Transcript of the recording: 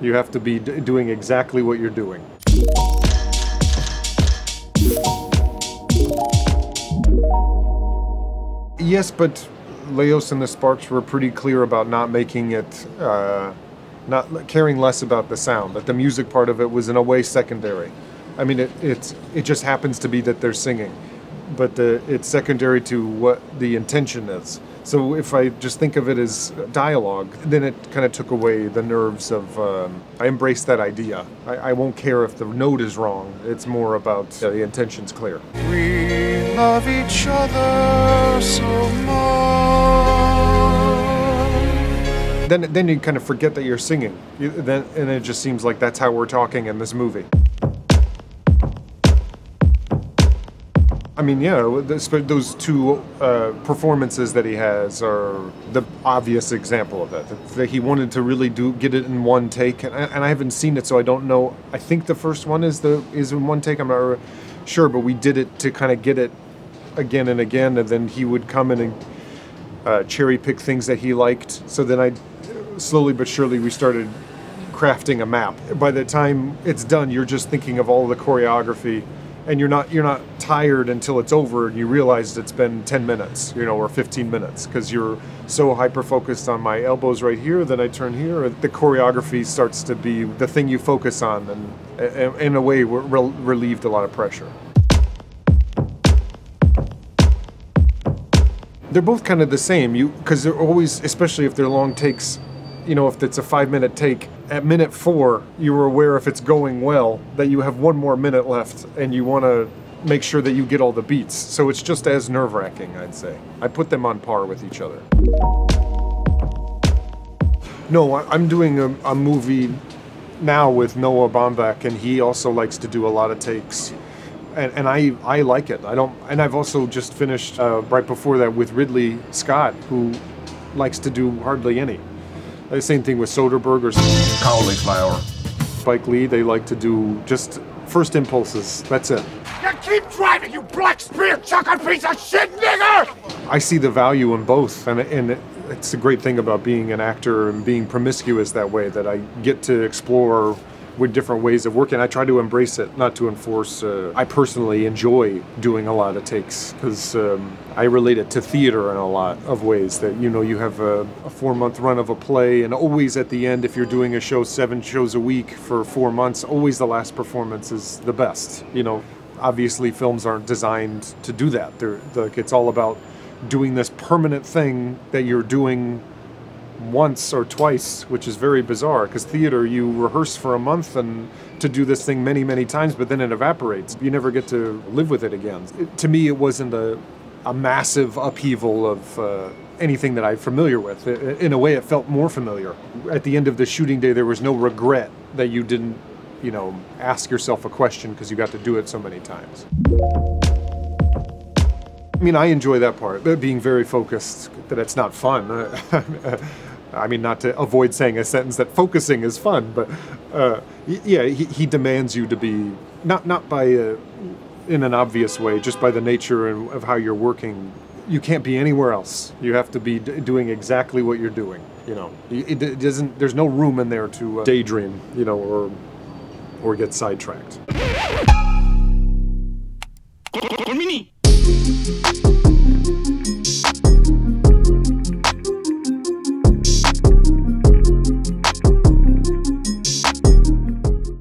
You have to be doing exactly what you're doing. Yes, but Leos and the Sparks were pretty clear about not making it, not caring less about the sound, that the music part of it was in a way secondary. I mean, it just happens to be that they're singing, but it's secondary to what the intention is. So if I just think of it as dialogue, then it kind of took away the nerves of, I embraced that idea. I won't care if the note is wrong. It's more about the intention's clear. We love each other so much. Then you kind of forget that you're singing. And it just seems like that's how we're talking in this movie. I mean, yeah, those two performances that he has are the obvious example of that he wanted to really get it in one take, and I haven't seen it, so I don't know. I think the first one is in one take. I'm not sure, but we did it to kind of get it again and again, and then he would come in and cherry pick things that he liked. So then slowly but surely we started crafting a map. By the time it's done, you're just thinking of all the choreography. And you're not tired until it's over and you realize it's been 10 minutes, or 15 minutes, because you're so hyper-focused on my elbows right here, then I turn here. The choreography starts to be the thing you focus on, and in a way relieved a lot of pressure. They're both kind of the same, because they're always, especially if they're long takes, if it's a 5-minute take, at minute 4, you were aware if it's going well that you have 1 more minute left and you want to make sure that you get all the beats. So it's just as nerve-wracking, I'd say. I put them on par with each other. No, I'm doing a movie now with Noah Baumbach, and he also likes to do a lot of takes. And I like it. And I've also just finished right before that with Ridley Scott, who likes to do hardly any. The same thing with Soderbergh or Cauliflower. Spike Lee. They like to do just first impulses. That's it. You keep driving, you black spear chucker piece of shit, nigger! I see the value in both, and it's a great thing about being an actor and being promiscuous that way, that I get to explore with different ways of working. I try to embrace it, not to enforce. I personally enjoy doing a lot of takes because I relate it to theater in a lot of ways. That you have a 4-month run of a play, and always at the end, if you're doing a show 7 shows a week for 4 months, always the last performance is the best. Obviously films aren't designed to do that. It's all about doing this permanent thing that you're doing once or twice, which is very bizarre, because theater, you rehearse for a month and to do this thing many, many times, but then it evaporates. You never get to live with it again. To me, it wasn't a massive upheaval of anything that I'm familiar with. In a way, it felt more familiar. At the end of the shooting day, there was no regret that you didn't, ask yourself a question because you got to do it so many times. I mean, I enjoy that part, being very focused, that it's not fun. I mean, not to avoid saying a sentence that focusing is fun, but yeah, he demands you to be, not by, in an obvious way, just by the nature of how you're working. You can't be anywhere else. You have to be doing exactly what you're doing, It doesn't, there's no room in there to daydream, or get sidetracked. Konbini!